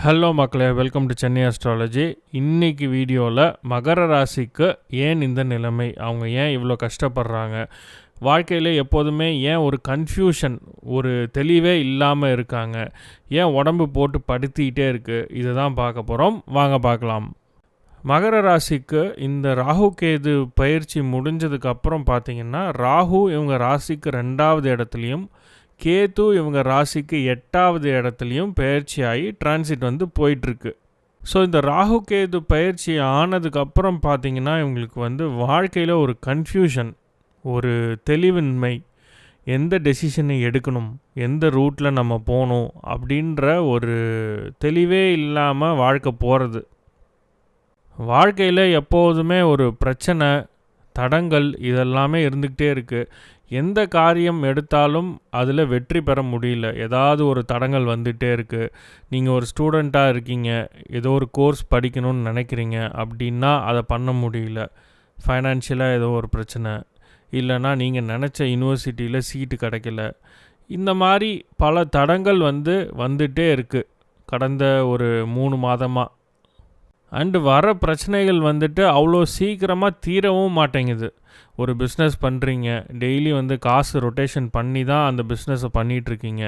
Hello மக்களே, welcome to Chennai astrology. இன்றைக்கி வீடியோவில் மகர ராசிக்கு ஏன் இந்த நிலைமை, அவங்க ஏன் இவ்வளோ கஷ்டப்படுறாங்க, வாழ்க்கையில் எப்போதுமே ஏன் ஒரு கன்ஃபியூஷன், ஒரு தெளிவே இல்லாமல் இருக்காங்க, ஏன் உடம்பு போட்டு படுத்திக்கிட்டே இருக்குது, இதை தான் பார்க்க போகிறோம். வாங்க பார்க்கலாம். மகர ராசிக்கு இந்த ராகு கேது பயிற்சி முடிஞ்சதுக்கப்புறம் பார்த்திங்கன்னா, ராகு இவங்க ராசிக்கு 2வது இடத்துலையும், கேது இவங்க ராசிக்கு 8வது இடத்துலையும் பயிற்சி ஆகி டிரான்சிட் போயிட்டுருக்கு. ஸோ இந்த ராகு கேது பயிற்சி ஆனதுக்கப்புறம் பார்த்திங்கன்னா இவங்களுக்கு வாழ்க்கையில் ஒரு கன்ஃபியூஷன், ஒரு தெளிவின்மை, எந்த டெசிஷனை எடுக்கணும், எந்த ரூட்டில் நம்ம போகணும் அப்படின்ற ஒரு தெளிவே இல்லாமல் வாழ்க்கை போகிறது. வாழ்க்கையில் எப்போதுமே ஒரு பிரச்சனை, தடங்கள் இதெல்லாமே இருந்துக்கிட்டே இருக்குது. எந்த காரியம் எடுத்தாலும் அதில் வெற்றி பெற முடியல, ஏதாவது ஒரு தடங்கள் வந்துகிட்டே இருக்குது. நீங்கள் ஒரு ஸ்டூடெண்ட்டாக இருக்கீங்க, ஏதோ ஒரு கோர்ஸ் படிக்கணும்னு நினைக்கிறீங்க அப்படின்னா அதை பண்ண முடியல. ஃபைனான்ஷியலாக ஏதோ ஒரு பிரச்சனை, இல்லைனா நீங்கள் நினச்ச யூனிவர்சிட்டியில் சீட்டு கிடைக்கல. இந்த மாதிரி பல தடங்கள் வந்துகிட்டே இருக்குது கடந்த ஒரு 3 மாதமாக. அண்டு வர பிரச்சனைகள் அவ்வளோ சீக்கிரமாக தீரவும் மாட்டேங்குது. ஒரு பிஸ்னஸ் பண்ணுறீங்க, டெய்லி காசு ரொட்டேஷன் பண்ணி தான் அந்த பிஸ்னஸை பண்ணிகிட்ருக்கீங்க.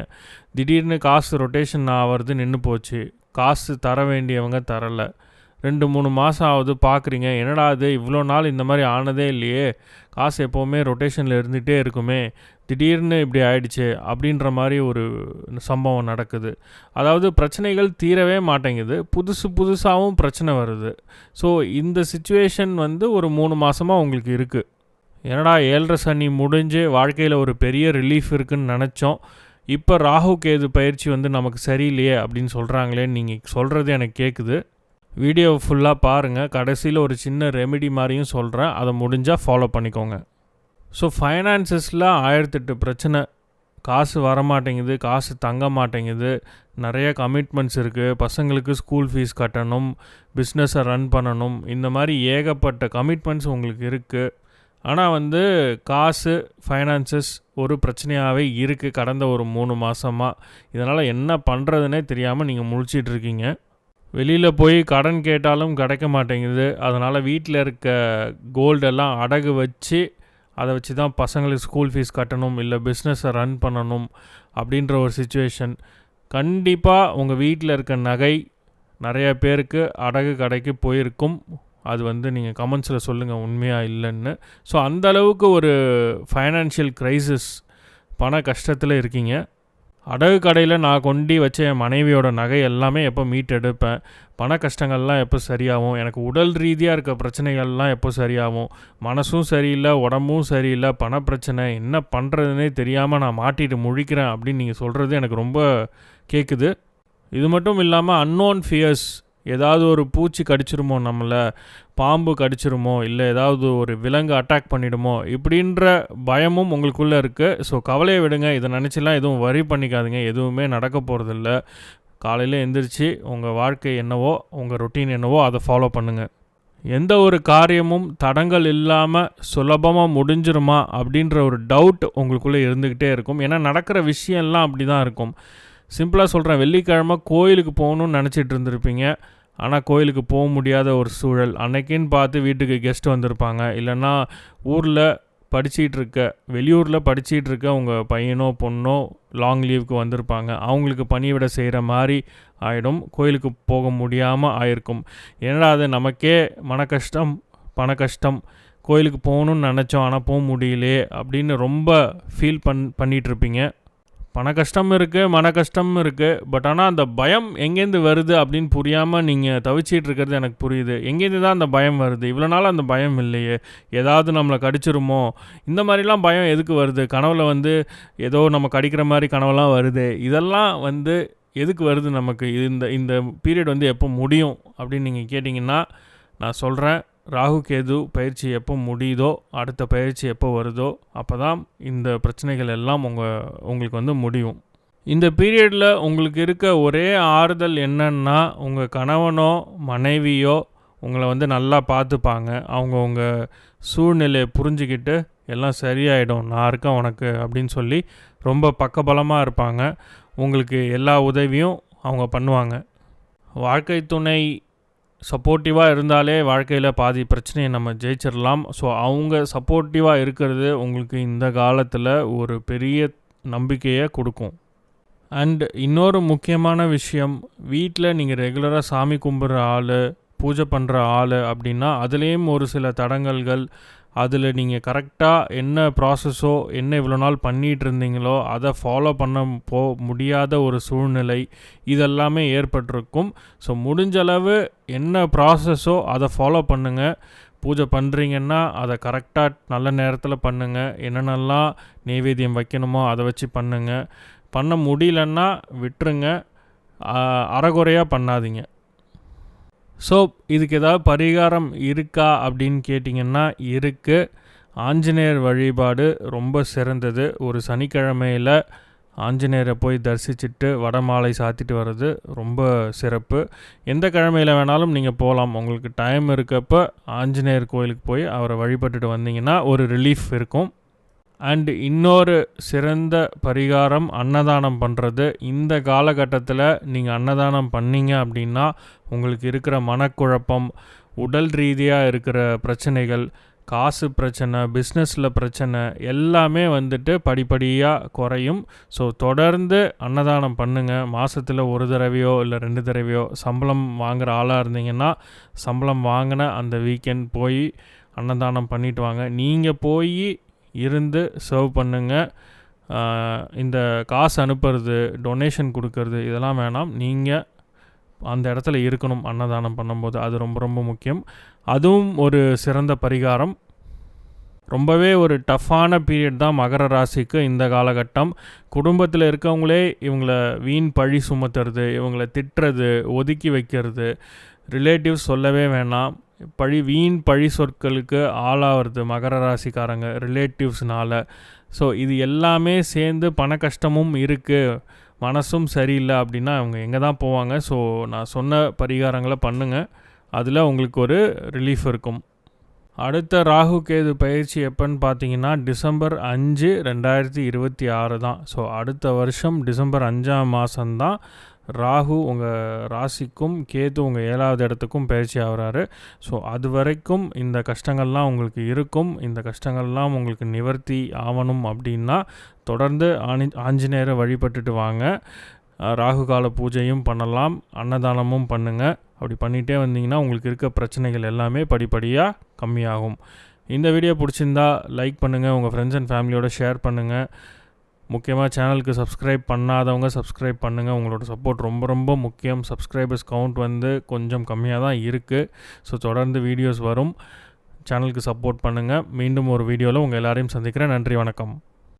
திடீர்னு காசு ரொட்டேஷன் ஆகிறது நின்று போச்சு, காசு தர வேண்டியவங்க தரலை. 2-3 மாதம் ஆகுது, பார்க்குறீங்க என்னடா அது இவ்வளோ நாள் இந்த மாதிரி ஆனதே இல்லையே, காசு எப்போவுமே ரொட்டேஷனில் இருந்துகிட்டே இருக்குமே, திடீர்னு இப்படி ஆயிடுச்சு அப்படின்ற மாதிரி ஒரு சம்பவம் நடக்குது. அதாவது பிரச்சனைகள் தீரவே மாட்டேங்குது, புதுசாகவும் பிரச்சனை வருது. ஸோ இந்த சிச்சுவேஷன் ஒரு 3 மாதமாக உங்களுக்கு இருக்குது. என்னடா 7.5 சனி முடிஞ்சு வாழ்க்கையில் ஒரு பெரிய ரிலீஃப் இருக்குதுன்னு நினச்சோம், இப்போ ராகு கேது பயிற்சி நமக்கு சரியில்லையே அப்படின்னு சொல்கிறாங்களேன்னு நீங்கள் சொல்கிறது எனக்கு கேட்குது. வீடியோ ஃபுல்லாக பாருங்கள், கடைசியில் ஒரு சின்ன ரெமெடி மாதிரியும் சொல்கிறேன், அதை முடிஞ்சால் ஃபாலோ பண்ணிக்கோங்க. ஸோ ஃபைனான்சஸில் 1008 பிரச்சனை, காசு வரமாட்டேங்குது, காசு தங்க மாட்டேங்குது, நிறைய கமிட்மெண்ட்ஸ் இருக்குது. பசங்களுக்கு ஸ்கூல் ஃபீஸ் கட்டணும், பிஸ்னஸை ரன் பண்ணணும், இந்த மாதிரி ஏகப்பட்ட கமிட்மெண்ட்ஸ் உங்களுக்கு இருக்குது. ஆனால் காசு, ஃபைனான்சஸ் ஒரு பிரச்சனையாகவே இருக்குது கடந்த ஒரு 3 மாதமாக. இதனால் என்ன பண்ணுறதுனே தெரியாமல் நீங்கள் முழிச்சிட்ருக்கீங்க. வெளியில் போய் கடன் கேட்டாலும் கிடைக்க மாட்டேங்குது. அதனால் வீட்டில் இருக்க கோல்டெல்லாம் அடகு வச்சு அதை வச்சு தான் பசங்களுக்கு ஸ்கூல் ஃபீஸ் கட்டணும், இல்லை பிஸ்னஸை ரன் பண்ணணும் அப்படின்ற ஒரு சிச்சுவேஷன். கண்டிப்பாக உங்கள் வீட்டில் இருக்க நகை நிறைய பேருக்கு அடகு கடைக்கு போயிருக்கும். அது நீங்கள் கமெண்ட்ஸில் சொல்லுங்கள் உண்மையாக இல்லைன்னு. ஸோ அந்தளவுக்கு ஒரு ஃபைனான்ஷியல் க்ரைசிஸ், பண கஷ்டத்தில் இருக்கீங்க. அடகு கடையில் நான் கொண்டு வச்ச என் மனைவியோட நகை எல்லாமே எப்போ மீட்டெடுப்பேன், பண கஷ்டங்கள்லாம் எப்போ சரியாகும், எனக்கு உடல் ரீதியாக இருக்க பிரச்சனைகள்லாம் எப்போ சரியாகும், மனசும் சரியில்லை, உடம்பும் சரியில்லை, பண பிரச்சனை, என்ன பண்ணுறதுனே தெரியாமல் நான் மாட்டிட்டு முழிக்கிறேன் அப்படின்னு நீங்கள் சொல்கிறது எனக்கு ரொம்ப கேட்குது. இது மட்டும் இல்லாமல் அன்னோன் ஃபியர்ஸ், ஏதாவது ஒரு பூச்சி கடிச்சிருமோ, நம்மளை பாம்பு கடிச்சிருமோ, இல்லை ஏதாவது ஒரு விலங்கு அட்டாக் பண்ணிவிடுமோ, இப்படின்ற பயமும் உங்களுக்குள்ளே இருக்குது. ஸோ கவலையை விடுங்க, இதை நினச்சிலாம் எதுவும் வரி பண்ணிக்காதுங்க, எதுவுமே நடக்க போகிறதில்ல. காலையில் எந்திரிச்சு உங்கள் வாழ்க்கை என்னவோ, உங்கள் ரொட்டீன் என்னவோ அதை ஃபாலோ பண்ணுங்கள். எந்த ஒரு காரியமும் தடங்கள் இல்லாமல் சுலபமாக முடிஞ்சிருமா அப்படின்ற ஒரு டவுட் உங்களுக்குள்ளே இருந்துக்கிட்டே இருக்கும். ஏன்னா நடக்கிற விஷயம்லாம் அப்படி தான் இருக்கும். சிம்பிளாக சொல்கிறேன், வெள்ளிக்கிழமை கோயிலுக்கு போகணுன்னு நினச்சிட்டு இருந்திருப்பீங்க, ஆனால் கோயிலுக்கு போக முடியாத ஒரு சூழல். அன்னைக்குன்னு பார்த்து வீட்டுக்கு கெஸ்ட் வந்திருப்பாங்க, இல்லைன்னா ஊரில் வெளியூரில் படிச்சிகிட்டு இருக்க உங்கள் பையனோ பொண்ணோ லாங் லீவுக்கு வந்திருப்பாங்க, அவங்களுக்கு பணிவிட செய்கிற மாதிரி ஆகிடும், கோயிலுக்கு போக முடியாமல் ஆயிருக்கும். ஏன்னா அது நமக்கே மன கஷ்டம், பண கஷ்டம், கோயிலுக்கு போகணுன்னு நினச்சோம் ஆனால் போக முடியலையே அப்படின்னு ரொம்ப ஃபீல் பண்ணிகிட்ருப்பீங்க. பண கஷ்டம் இருக்குது, மன கஷ்டம் இருக்குது. பட் ஆனால் அந்த பயம் எங்கேருந்து வருது அப்படின்னு புரியாமல் நீங்கள் தவிச்சிட்டு இருக்கிறது எனக்கு புரியுது. எங்கேருந்து தான் அந்த பயம் வருது, இவ்வளோ நாள் அந்த பயம் இல்லையே, ஏதாவது நம்மளை கடிச்சிருமோ, இந்த மாதிரிலாம் பயம் எதுக்கு வருது, கனவில் ஏதோ நம்ம கடிக்கிற மாதிரி கனவெல்லாம் வருது, இதெல்லாம் எதுக்கு வருது நமக்கு, இந்த பீரியட் எப்போ முடியும் அப்படின்னு நீங்கள் கேட்டிங்கன்னா நான் சொல்கிறேன், ராகு கேது பயிற்சி எப்போ முடியுதோ, அடுத்த பயிற்சி எப்போ வருதோ அப்போ தான் இந்த பிரச்சனைகள் எல்லாம் உங்களுக்கு முடியும். இந்த பீரியடில் உங்களுக்கு இருக்க ஒரே ஆறுதல் என்னன்னா, உங்கள் கணவனோ மனைவியோ உங்களை நல்லா பார்த்துப்பாங்க. அவங்க உங்கள் சூழ்நிலையை புரிஞ்சுக்கிட்டு எல்லாம் சரியாயிடும், நான் இருக்கேன் உனக்கு அப்படின்னு சொல்லி ரொம்ப பக்கபலமாக இருப்பாங்க. உங்களுக்கு எல்லா உதவியும் அவங்க பண்ணுவாங்க. வாழ்க்கை துணை சப்போர்ட்டிவாக இருந்தாலே வாழ்க்கையில் பாதி பிரச்சனையை நம்ம ஜெயிச்சிடலாம். ஸோ அவங்க சப்போர்ட்டிவாக இருக்கிறது உங்களுக்கு இந்த காலத்தில் ஒரு பெரிய நம்பிக்கையை கொடுக்கும். அண்ட் இன்னொரு முக்கியமான விஷயம், வீட்டில் நீங்கள் ரெகுலராக சாமி கும்பிட்ற ஆள், பூஜை பண்ணுற ஆள் அப்படின்னா அதுலேயும் ஒரு சில தடங்கல்கள், அதில் நீங்கள் கரெக்டாக என்ன ப்ராசஸோ என்ன இவ்வளோ நாள் பண்ணிகிட்டு இருந்தீங்களோ அதை ஃபாலோ பண்ண முடியாத ஒரு சூழ்நிலை இதெல்லாமே ஏற்பட்டிருக்கும். ஸோ முடிஞ்சளவு என்ன ப்ராசஸோ அதை ஃபாலோ பண்ணுங்கள். பூஜை பண்ணுறீங்கன்னா அதை கரெக்டாக நல்ல நேரத்தில் பண்ணுங்கள். என்னென்னலாம் நெய்வேத்தியம் வைக்கணுமோ அதை வச்சு பண்ணுங்கள். பண்ண முடியலன்னா விட்டுருங்க, அறகுறையாக பண்ணாதீங்க. ஸோ இதுக்கு ஏதாவது பரிகாரம் இருக்கா அப்படின்னு கேட்டிங்கன்னா இருக்குது. ஆஞ்சநேயர் வழிபாடு ரொம்ப சிறந்தது. ஒரு சனிக்கிழமையில் ஆஞ்சநேயரை போய் தரிசிச்சுட்டு வடமாலை சாத்திட்டு வர்றது ரொம்ப சிறப்பு. எந்த கிழமையில் வேணாலும் நீங்கள் போகலாம். உங்களுக்கு டைம் இருக்கப்போ ஆஞ்சநேயர் கோயிலுக்கு போய் அவரை வழிபட்டுட்டு வந்தீங்கன்னா ஒரு ரிலீஃப் இருக்கும். அண்டு இன்னொரு சிறந்த பரிகாரம் அன்னதானம் பண்ணுறது. இந்த காலகட்டத்தில் நீங்கள் அன்னதானம் பண்ணிங்க அப்படின்னா உங்களுக்கு இருக்கிற மனக்குழப்பம், உடல் ரீதியாக இருக்கிற பிரச்சனைகள், காசு பிரச்சனை, பிஸ்னஸில் பிரச்சனை எல்லாமே வந்துட்டு படிப்படியாக குறையும். ஸோ தொடர்ந்து அன்னதானம் பண்ணுங்கள். மாதத்தில் ஒரு தடவையோ இல்லை 2 தடவையோ சம்பளம் வாங்குகிற ஆளாக இருந்தீங்கன்னா சம்பளம் வாங்கின அந்த வீக்கெண்ட் போய் அன்னதானம் பண்ணிட்டு வாங்க. நீங்கள் போய் இருந்து சர்வ் பண்ணுங்கள். இந்த காசு அனுப்புறது, டொனேஷன் கொடுக்கறது இதெல்லாம் வேணாம். நீங்கள் அந்த இடத்துல இருக்கணும் அன்னதானம் பண்ணும்போது. அது ரொம்ப ரொம்ப முக்கியம். அதுவும் ஒரு சிறந்த பரிகாரம். ரொம்பவே ஒரு டஃப்பான பீரியட் தான் மகர ராசிக்கு இந்த காலகட்டம். குடும்பத்தில் இருக்கவங்களே இவங்கள வீண் பழி சுமத்துறது, இவங்கள திட்டுறது, ஒதுக்கி வைக்கிறது, ரிலேட்டிவ்ஸ் சொல்லவே வேணாம். வீண் பழி சொற்களுக்கு ஆளாகிறது மகர ராசிக்காரங்க ரிலேட்டிவ்ஸ்னால். ஸோ இது எல்லாமே சேர்ந்து பண கஷ்டமும் இருக்குது, மனசும் சரியில்லை அப்படின்னா அவங்க எங்கே தான் போவாங்க? ஸோ நான் சொன்ன பரிகாரங்களை பண்ணுங்கள். அதில் உங்களுக்கு ஒரு ரிலீஃப் இருக்கும். அடுத்த ராகு கேது பயிற்சி எப்போன்னு பார்த்தீங்கன்னா டிசம்பர் 5, 2026 தான். ஸோ அடுத்த வருஷம் டிசம்பர் 5ஆம் மாதம்தான் ராகு உங்கள் ராசிக்கும் கேது உங்கள் 7வது இடத்துக்கும் பயிற்சி ஆகிறாரு. ஸோ அது வரைக்கும் இந்த கஷ்டங்கள்லாம் உங்களுக்கு இருக்கும். இந்த கஷ்டங்கள்லாம் உங்களுக்கு நிவர்த்தி ஆகணும் அப்படின்னா தொடர்ந்து ஆஞ்சநேயரை வழிபட்டுட்டு வாங்க. ராகு கால பூஜையும் பண்ணலாம், அன்னதானமும் பண்ணுங்கள். அப்படி பண்ணிகிட்டே வந்தீங்கன்னா உங்களுக்கு இருக்க பிரச்சனைகள் எல்லாமே படிப்படியாக கம்மியாகும். இந்த வீடியோ பிடிச்சிருந்தா லைக் பண்ணுங்கள், உங்கள் ஃப்ரெண்ட்ஸ் அண்ட் ஃபேமிலியோட ஷேர் பண்ணுங்கள். முக்கியமாக சேனலுக்கு சப்ஸ்கிரைப் பண்ணாதவங்க சப்ஸ்கிரைப் பண்ணுங்கள். உங்களோட சப்போர்ட் ரொம்ப ரொம்ப முக்கியம். சப்ஸ்கிரைபர்ஸ் கவுண்ட் கொஞ்சம் கம்மியாக தான் இருக்குது. ஸோ தொடர்ந்து வீடியோஸ் வரும். சேனலுக்கு சப்போர்ட் பண்ணுங்கள். மீண்டும் ஒரு வீடியோவில் உங்கள் எல்லாரையும் சந்திக்கிறேன். நன்றி, வணக்கம்.